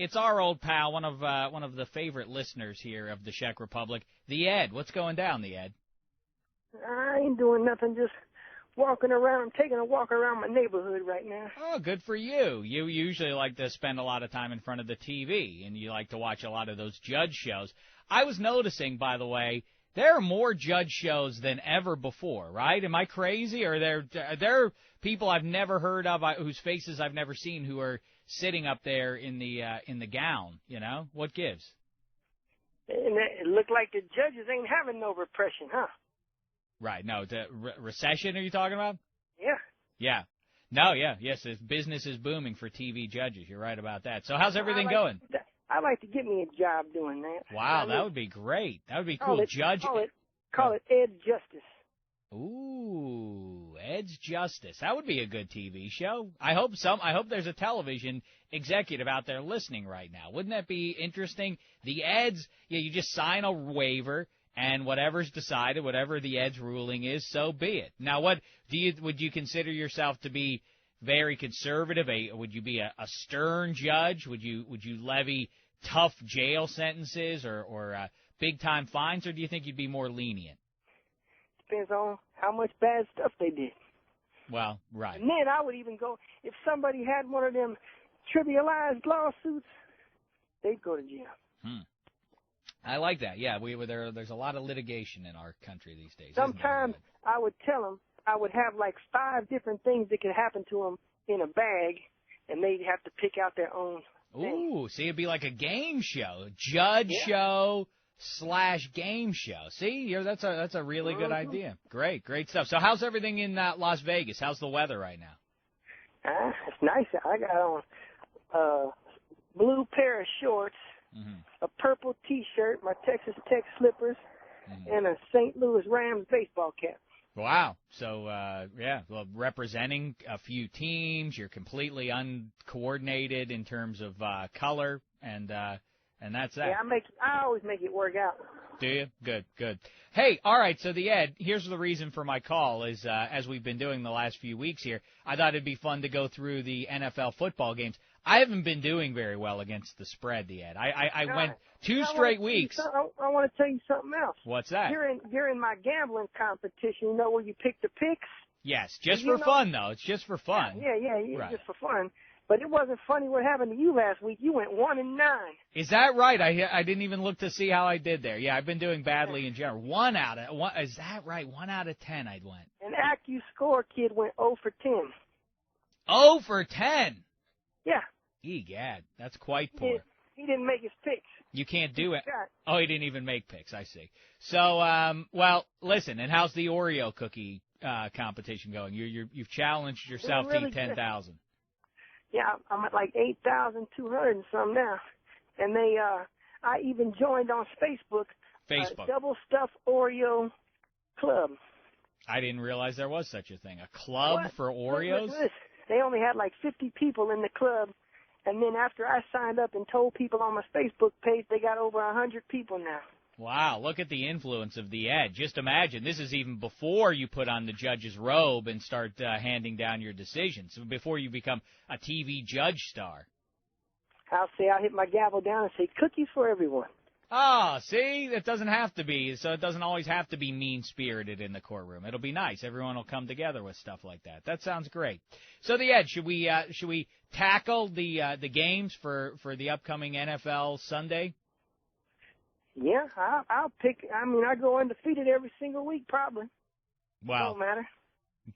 It's our old pal, one of the favorite listeners here of the Czech Republic, the Ed. What's going down, the Ed? I ain't doing nothing, just walking around. I'm taking a walk around my neighborhood right now. Oh, good for you. You usually like to spend a lot of time in front of the TV, and you like to watch a lot of those judge shows. I was noticing, by the way, there are more judge shows than ever before, right? Am I crazy? Or are there people I've never heard of, whose faces I've never seen, who are sitting up there in the gown? You know, what gives? And it looked like the judges ain't having no repression, huh? Right. No, the recession. Are you talking about? Yeah. Yeah. No. Yeah. Yes. Business is booming for TV judges. You're right about that. So how's everything going? I'd like to get me a job doing that. Wow, that would be great. That would be cool. Call it Ed Justice. Ooh, Ed's Justice. That would be a good TV show. I hope there's a television executive out there listening right now. Wouldn't that be interesting? The Eds, you just sign a waiver, and whatever's decided, whatever the Ed's ruling is, so be it. Now, would you consider yourself to be very conservative? Would you be a stern judge? Would you levy tough jail sentences or big time fines, or do you think you'd be more lenient? Depends on how much bad stuff they did. Well, right. And then I would even go, if somebody had one of them trivialized lawsuits, they'd go to jail. I like that. Yeah, there's a lot of litigation in our country these days. Sometimes I would tell them, I would have like 5 different things that could happen to them in a bag, and they'd have to pick out their own thing. Ooh, see, it'd be like a game show, judge show / game show. See, that's a really good idea. Great stuff. So how's everything in Las Vegas? How's the weather right now? It's nice. I got on a blue pair of shorts, a purple T-shirt, my Texas Tech slippers, and a St. Louis Rams baseball cap. Wow. So, representing a few teams, you're completely uncoordinated in terms of color, and that's that. Yeah, I always make it work out. Do you? Good. Hey, all right, so the Ed, here's the reason for my call is, as we've been doing the last few weeks here, I thought it'd be fun to go through the NFL football games. I haven't been doing very well against the spread, the Ed. I went 2 straight weeks. I want to tell you something else. What's that? During my gambling competition, where you pick the picks? Yes, just for fun, though. It's just for fun. Yeah, right. Just for fun. But it wasn't funny what happened to you last week. You went 1-9. Is that right? I didn't even look to see how I did there. Yeah, I've been doing badly in general. Is that right? 1 out of 10 I went. And AccuScore kid went 0 for 10. 0 for 10? Yeah. Egad, that's quite poor. He didn't make his picks. You can't do it. Oh, he didn't even make picks. I see. So, well, listen. And how's the Oreo cookie competition going? You've challenged yourself to eat 10,000. Yeah, I'm at like 8,200 and some now. And I even joined on Facebook. Double Stuffed Oreo Club. I didn't realize there was such a thing. A club for Oreos? Listen, they only had like 50 people in the club. And then after I signed up and told people on my Facebook page, they got over 100 people now. Wow, look at the influence of the Ed. Just imagine, this is even before you put on the judge's robe and start handing down your decisions, before you become a TV judge star. I'll hit my gavel down and say, cookies for everyone. Oh, see, it doesn't have to be, so it doesn't always have to be mean-spirited in the courtroom. It'll be nice. Everyone will come together with stuff like that. That sounds great. So, the Ed, should we tackle the games for the upcoming NFL Sunday? Yeah, I'll pick. I go undefeated every single week, probably. Well, don't matter.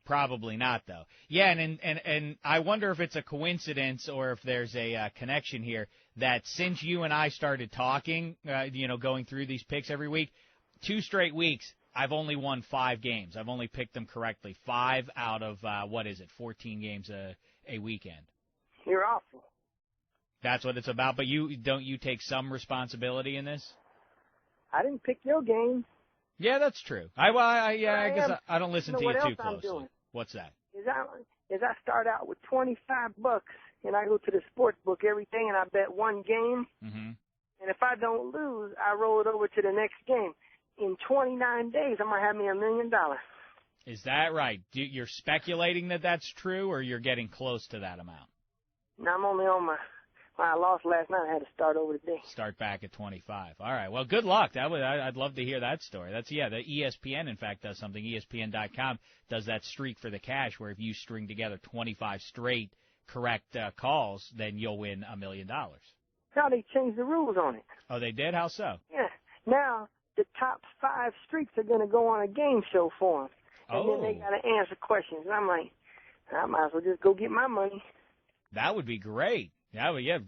Probably not, though. Yeah, and I wonder if it's a coincidence or if there's a connection here that since you and I started talking, going through these picks every week, 2 straight weeks, I've only won 5 games. I've only picked them correctly. 5 out of, 14 games a weekend. You're awful. That's what it's about. But don't you take some responsibility in this? I didn't pick your game. Yeah, that's true. I guess I don't listen to you too closely. What's that? Is I start out with $25, and I go to the sports book every day, and I bet one game. Mm-hmm. And if I don't lose, I roll it over to the next game. In 29 days, I'm going to have me $1 million. Is that right? You're speculating that that's true, or you're getting close to that amount? No, I'm only on When I lost last night, I had to start over today. Start back at 25. All right. Well, good luck. I'd love to hear that story. The ESPN, in fact, does something. ESPN.com does that streak for the cash, where if you string together 25 straight correct calls, then you'll win $1 million. Now they changed the rules on it. Oh, they did? How so? Yeah. Now the top 5 streaks are going to go on a game show for them. And then they got to answer questions. And I'm like, I might as well just go get my money. That would be great.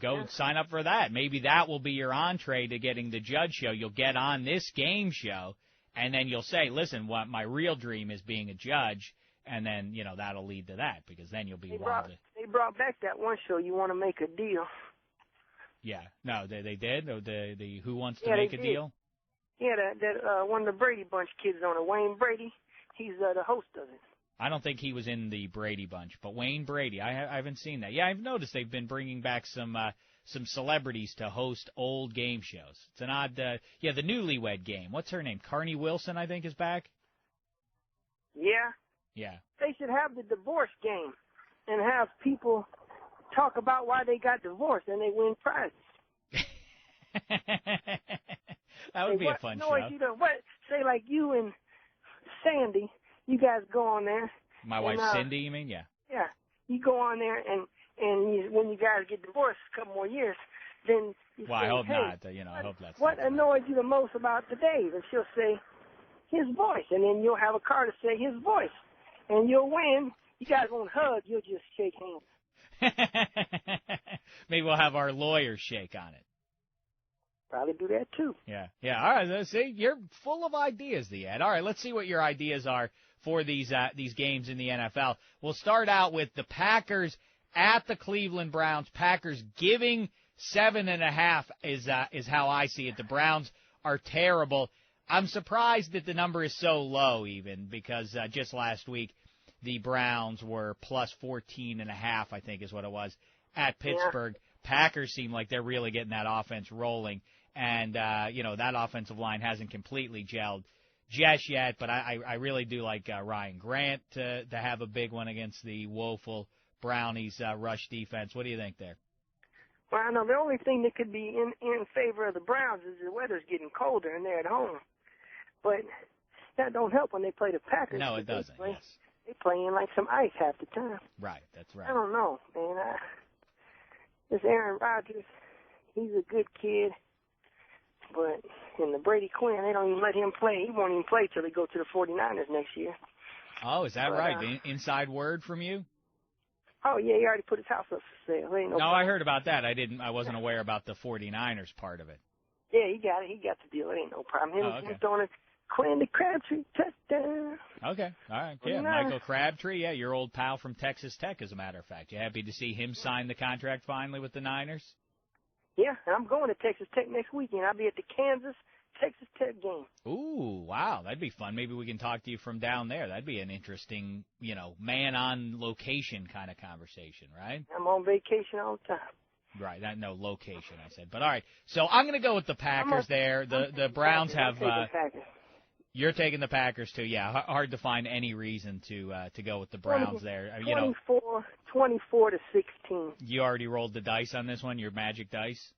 Go sign up for that. Maybe that will be your entree to getting the Judge Show. You'll get on this game show, and then you'll say, listen, what my real dream is being a judge, and then, that'll lead to that, because then you'll be They brought back that one show, You Want to Make a Deal. Yeah. No, they did? The Who Wants to Make a Deal? Yeah, that one of the Brady Bunch kids on it, Wayne Brady. He's the host of it. I don't think he was in the Brady Bunch, but Wayne Brady, I haven't seen that. Yeah, I've noticed they've been bringing back some celebrities to host old game shows. It's an odd, the Newlywed Game. What's her name? Carney Wilson, I think, is back. Yeah. Yeah. They should have the divorce game and have people talk about why they got divorced and they win prizes. That would be a fun show. Say like you and Sandy. You guys go on there. My wife Cindy, you mean? Yeah. Yeah. You go on there, and when you guys get divorced a couple more years, then you say, I hope hey, not. I hope that's what not annoyed you the most about today? And she'll say, his voice. And then you'll have a card to say his voice. And you'll win. You guys won't hug. You'll just shake hands. Maybe we'll have our lawyers shake on it. Probably do that, too. Yeah. All right. See, you're full of ideas, the Ed. All right, let's see what your ideas are for these games in the NFL. We'll start out with the Packers at the Cleveland Browns. Packers giving 7.5 is how I see it. The Browns are terrible. I'm surprised that the number is so low, even, because just last week the Browns were plus 14.5, I think is what it was, at Pittsburgh. Yeah. Packers seem like they're really getting that offense rolling, and that offensive line hasn't completely gelled just yet, but I really do like Ryan Grant to have a big one against the woeful Brownies rush defense. What do you think there? Well, I know the only thing that could be in favor of the Browns is the weather's getting colder and they're at home. But that don't help when they play the Packers. No, it doesn't, yes. They play in like some ice half the time. Right, that's right. I don't know, man. This Aaron Rodgers, he's a good kid. But in the Brady Quinn, they don't even let him play. He won't even play till they go to the 49ers next year. Oh, is that right? Inside word from you? Oh, yeah, he already put his house up for sale. No, I heard about that. I wasn't aware about the 49ers part of it. Yeah, he got it. He got the deal. It ain't no problem. Him throwing it. Quinn the Crabtree, touchdown. Okay, all right. Yeah, Michael Crabtree, your old pal from Texas Tech, as a matter of fact. You happy to see him sign the contract finally with the Niners? Yeah, and I'm going to Texas Tech next weekend. I'll be at the Kansas-Texas Tech game. Ooh, wow, that'd be fun. Maybe we can talk to you from down there. That'd be an interesting, man-on-location kind of conversation, right? I'm on vacation all the time. Right, no location, I said. But all right, so I'm going to go with the Packers there. The Browns have. You're taking the Packers too, yeah. Hard to find any reason to go with the Browns there. 24 to 16. You already rolled the dice on this one, your magic dice?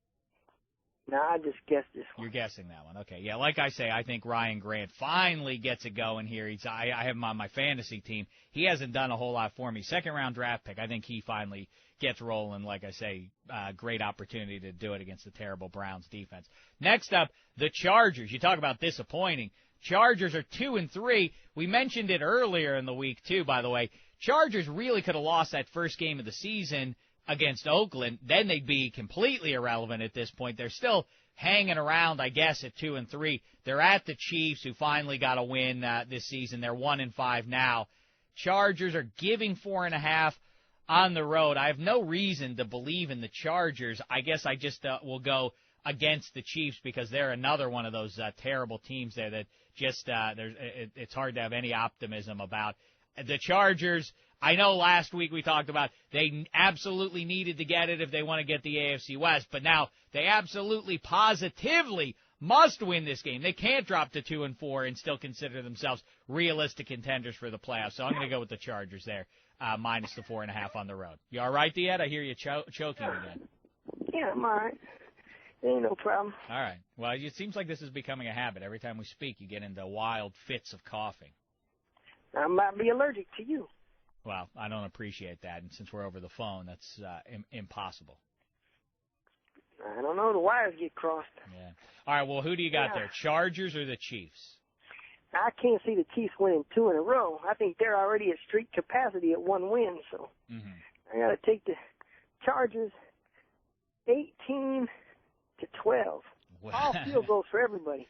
No, I just guessed this one. You're guessing that one. Okay, yeah. Like I say, I think Ryan Grant finally gets it going here. I have him on my fantasy team. He hasn't done a whole lot for me. Second-round draft pick. I think he finally gets rolling. Like I say, great opportunity to do it against the terrible Browns defense. Next up, the Chargers. You talk about disappointing. Chargers are 2-3. We mentioned it earlier in the week, too, by the way. Chargers really could have lost that first game of the season against Oakland. Then they'd be completely irrelevant at this point. They're still hanging around, I guess, at 2-3. They're at the Chiefs, who finally got a win this season. They're 1-5 now. Chargers are giving 4.5 on the road. I have no reason to believe in the Chargers. I guess I just will go against the Chiefs because they're another one of those terrible teams there that just it's hard to have any optimism about. The Chargers, I know last week we talked about they absolutely needed to get it if they want to get the AFC West, but now they absolutely positively must win this game. They can't drop to 2-4 and still consider themselves realistic contenders for the playoffs. So I'm going to go with the Chargers there, minus the 4.5 on the road. You all right, Ed? I hear you choking again. Yeah, I'm all right. Ain't no problem. All right. Well, it seems like this is becoming a habit. Every time we speak, you get into wild fits of coughing. I might be allergic to you. Well, I don't appreciate that, and since we're over the phone, that's impossible. I don't know. The wires get crossed. Yeah. All right, well, who do you got there, Chargers or the Chiefs? I can't see the Chiefs winning 2 in a row. I think they're already at streak capacity at 1 win, so I got to take the Chargers 18-12. Well, All field goals for everybody.